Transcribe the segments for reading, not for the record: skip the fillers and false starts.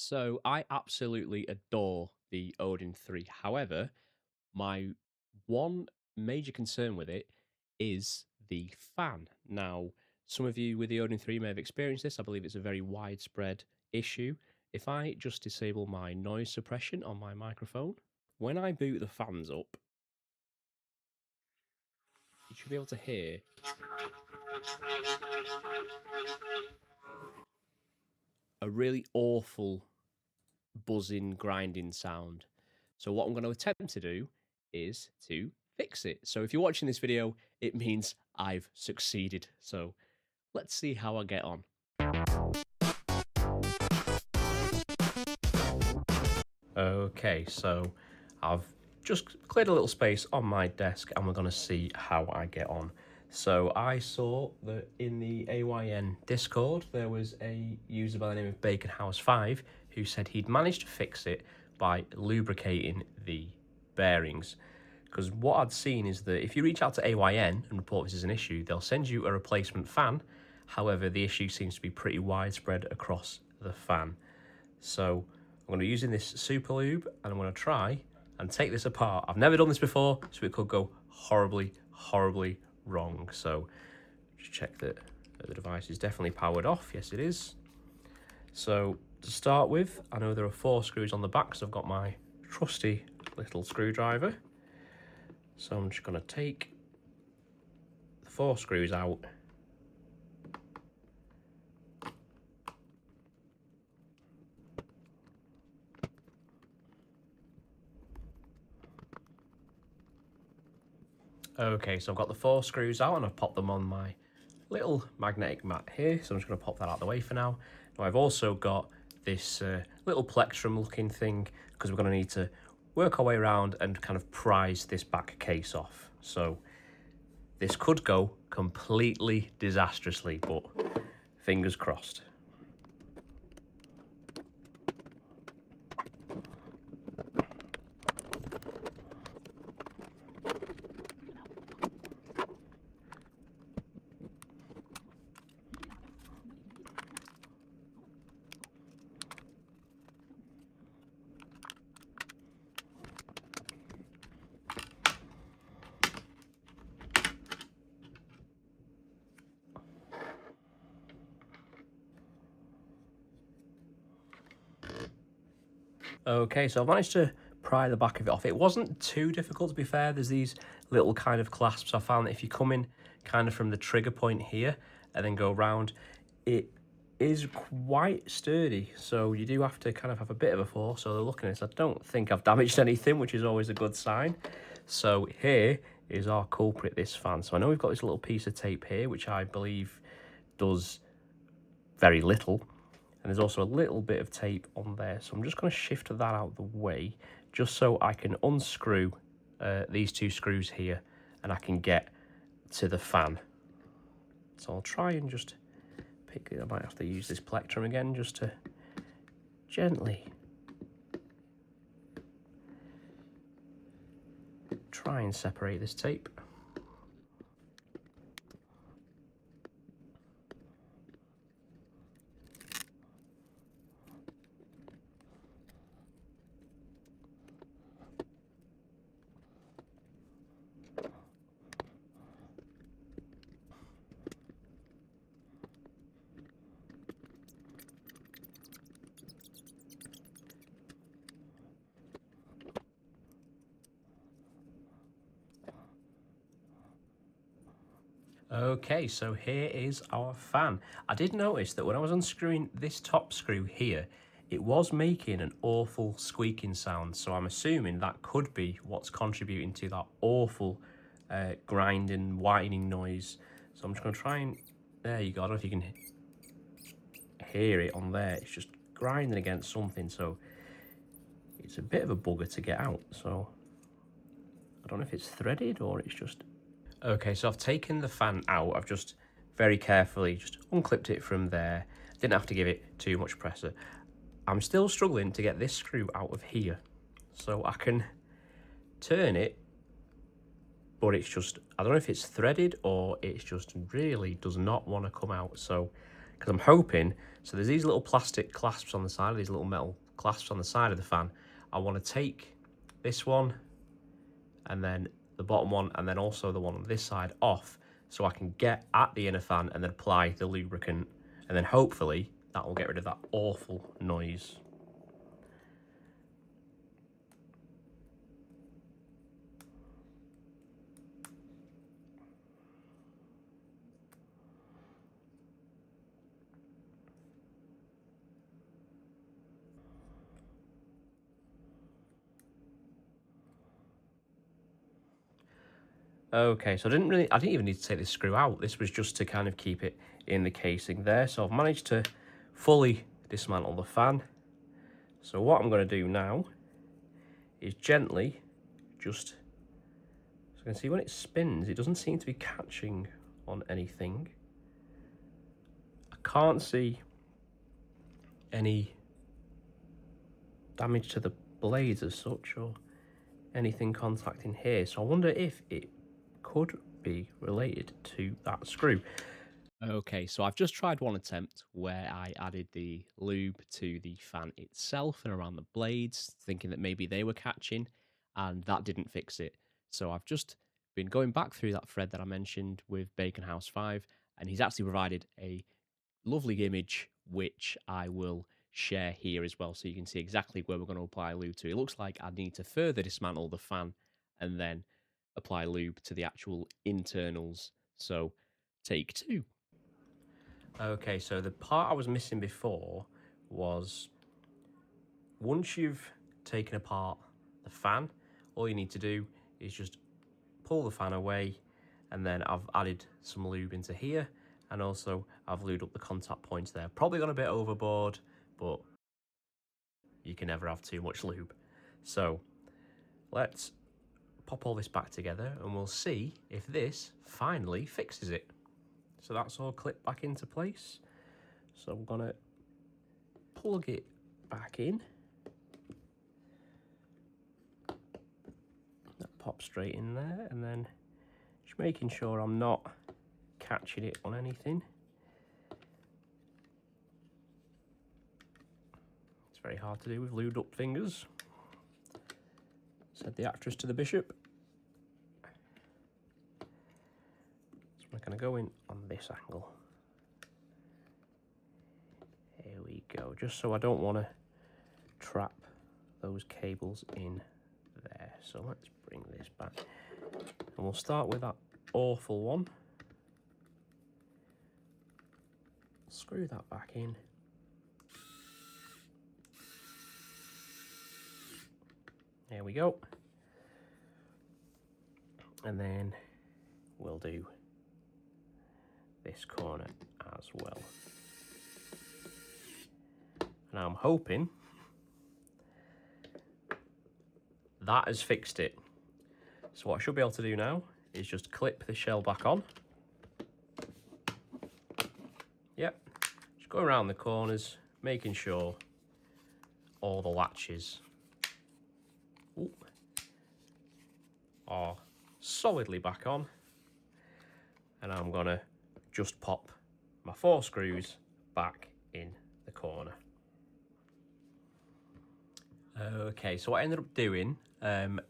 So I absolutely adore the Odin 3. However, my one major concern with it is the fan. Now, some of you with the Odin 3 may have experienced this. I believe it's a very widespread issue. If I just disable my noise suppression on my microphone, when I boot the fans up, you should be able to hear a really awful buzzing, grinding sound. So what I'm going to attempt to do is to fix it. So if you're watching this video, it means I've succeeded. So let's see how I get on. Okay, so I've just cleared a little space on my desk and we're going to see how I get on. So I saw that in the AYN Discord, there was a user by the name of baconhousefive who said he'd managed to fix it by lubricating the bearings. Because what I'd seen is that if you reach out to AYN and report this as an issue, they'll send you a replacement fan. However, the issue seems to be pretty widespread across the fan. So I'm going to be using this SuperLube and I'm going to try and take this apart. I've never done this before, so it could go horribly, horribly wrong. So just check that the device is definitely powered off. Yes, it is. So to start with, I know there are 4 screws on the back, so I've got my trusty little screwdriver. So I'm just going to take the 4 screws out. Okay, so I've got the 4 screws out and I've popped them on my little magnetic mat here. So I'm just going to pop that out of the way for now. Now I've also got this little plectrum looking thing because we're going to need to work our way around and kind of prise this back case off. So this could go completely disastrously, but fingers crossed. Okay, so I've managed to pry the back of it off. It wasn't too difficult, to be fair. There's these little kind of clasps. I found that if you come in kind of from the trigger point here and then go round, it is quite sturdy. So you do have to kind of have a bit of a force. So they're looking at this. I don't think I've damaged anything, which is always a good sign. So here is our culprit, this fan. So I know we've got this little piece of tape here, which I believe does very little. And there's also a little bit of tape on there. So I'm just going to shift that out of the way just so I can unscrew these 2 screws here and I can get to the fan. So I'll try and just pick it. I might have to use this plectrum again just to gently try and separate this tape. Okay, so here is our fan. I did notice that when I was unscrewing this top screw here, it was making an awful squeaking sound. So I'm assuming that could be what's contributing to that awful grinding, whining noise. So I'm just going to try and, there you go, I don't know if you can hear it on there. It's just grinding against something, so it's a bit of a bugger to get out. So I don't know if it's threaded or it's just... Okay, so I've taken the fan out. I've just very carefully just unclipped it from there. Didn't have to give it too much pressure. I'm still struggling to get this screw out of here. So I can turn it, but it's just, I don't know if it's threaded or it's just really does not want to come out. So because I'm hoping, so there's these little plastic clasps on the side, these little metal clasps on the side of the fan. I want to take this one and then the bottom one and then also the one on this side off, so I can get at the inner fan and then apply the lubricant, and then hopefully that will get rid of that awful noise. Okay, so I didn't even need to take this screw out. This was just to kind of keep it in the casing there. So I've managed to fully dismantle the fan. So what I'm going to do now is gently just, so you can see when it spins, it doesn't seem to be catching on anything. I can't see any damage to the blades as such or anything contacting here. So I wonder if it could be related to that screw. Okay, so I've just tried one attempt where I added the lube to the fan itself and around the blades, thinking that maybe they were catching, and that didn't fix it. So I've just been going back through that thread that I mentioned with baconhousefive, and he's actually provided a lovely image which I will share here as well, so you can see exactly where we're going to apply lube to. It looks like I need to further dismantle the fan and then apply lube to the actual internals. So take two. Okay, so the part I was missing before was, once you've taken apart the fan, all you need to do is just pull the fan away, and then I've added some lube into here, and also I've lubed up the contact points there. Probably gone a bit overboard, but you can never have too much lube. So let's pop all this back together and we'll see if this finally fixes it. So that's all clipped back into place. So I'm gonna plug it back in. That pops straight in there, and then just making sure I'm not catching it on anything. It's very hard to do with lubed up fingers, said the actress to the bishop. So we're going to go in on this angle. Here we go, just so I don't want to trap those cables in there. So let's bring this back, and we'll start with that awful one. Screw that back in. There we go. And then we'll do this corner as well. Now I'm hoping that has fixed it. So what I should be able to do now is just clip the shell back on. Yep, just go around the corners, making sure all the latches are solidly back on. And I'm gonna just pop my 4 screws back in the corner. Okay, so what I ended up doing,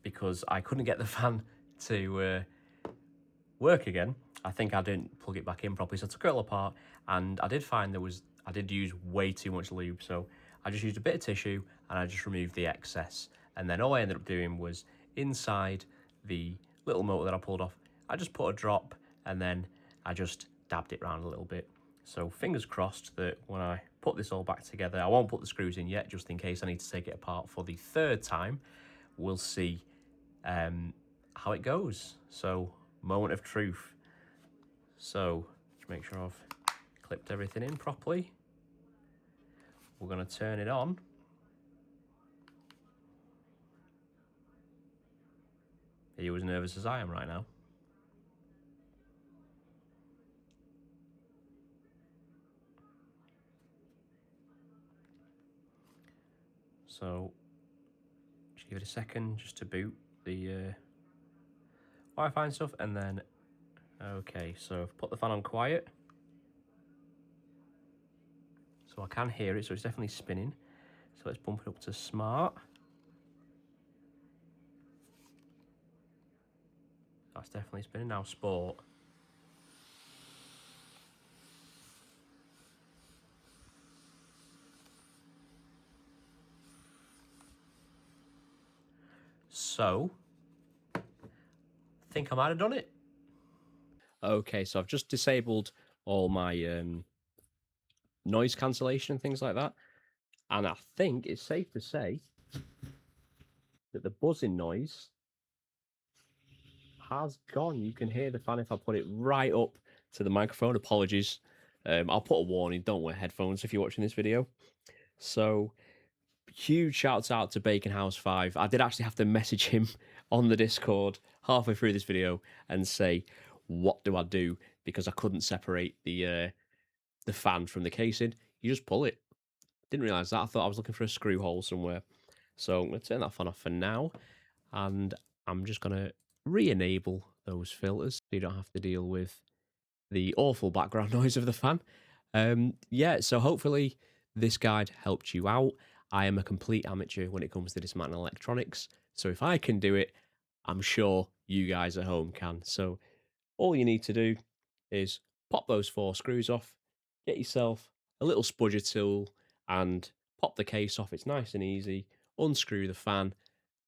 because I couldn't get the fan to work again, I think I didn't plug it back in properly, so I took it all apart, and I did find I did use way too much lube, so I just used a bit of tissue and I just removed the excess. And then all I ended up doing was, inside the little motor that I pulled off, I just put a drop and then I just dabbed it around a little bit. So fingers crossed that when I put this all back together, I won't put the screws in yet, just in case I need to take it apart for the 3rd time. We'll see how it goes. So, moment of truth. So, just make sure I've clipped everything in properly. We're going to turn it on. Are you as nervous as I am right now? So, just give it a second just to boot the Wi-Fi and stuff, and then, okay, so I've put the fan on quiet. So I can hear it, so it's definitely spinning. So let's bump it up to smart. That's definitely spinning. Now sport. So, I think I might have done it. Okay, so I've just disabled all my noise cancellation and things like that. And I think it's safe to say that the buzzing noise has gone. You can hear the fan if I put it right up to the microphone. Apologies. I'll put a warning. Don't wear headphones if you're watching this video. So, huge shouts out to baconhousefive. I did actually have to message him on the Discord halfway through this video and say, what do I do? Because I couldn't separate the fan from the casing. You just pull it. Didn't realise that. I thought I was looking for a screw hole somewhere. So I'm going to turn that fan off for now. And I'm just going to re-enable those filters so you don't have to deal with the awful background noise of the fan. Yeah, so hopefully this guide helped you out. I am a complete amateur when it comes to dismantling electronics. So if I can do it, I'm sure you guys at home can. So all you need to do is pop those 4 screws off, get yourself a little spudger tool and pop the case off. It's nice and easy. Unscrew the fan,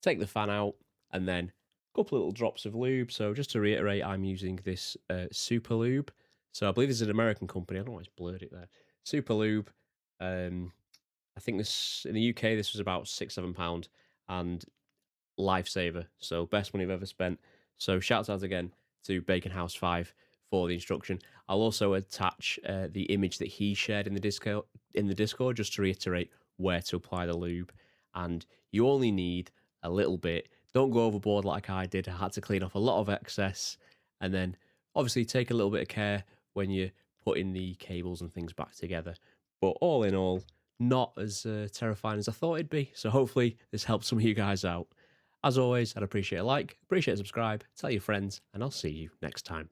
take the fan out, and then a couple little drops of lube. So just to reiterate, I'm using this SuperLube. So I believe this is an American company. I don't know why it's blurred it there. SuperLube. I think this in the UK this was about £6-7 and lifesaver. So best money I've ever spent. So shouts out again to baconhousefive for the instruction. I'll also attach the image that he shared in the Discord just to reiterate where to apply the lube. And you only need a little bit. Don't go overboard like I did. I had to clean off a lot of excess. And then obviously take a little bit of care when you're putting the cables and things back together. But all in all, not as terrifying as I thought it'd be. So hopefully this helps some of you guys out. As always, I'd appreciate a like, appreciate a subscribe, tell your friends, and I'll see you next time.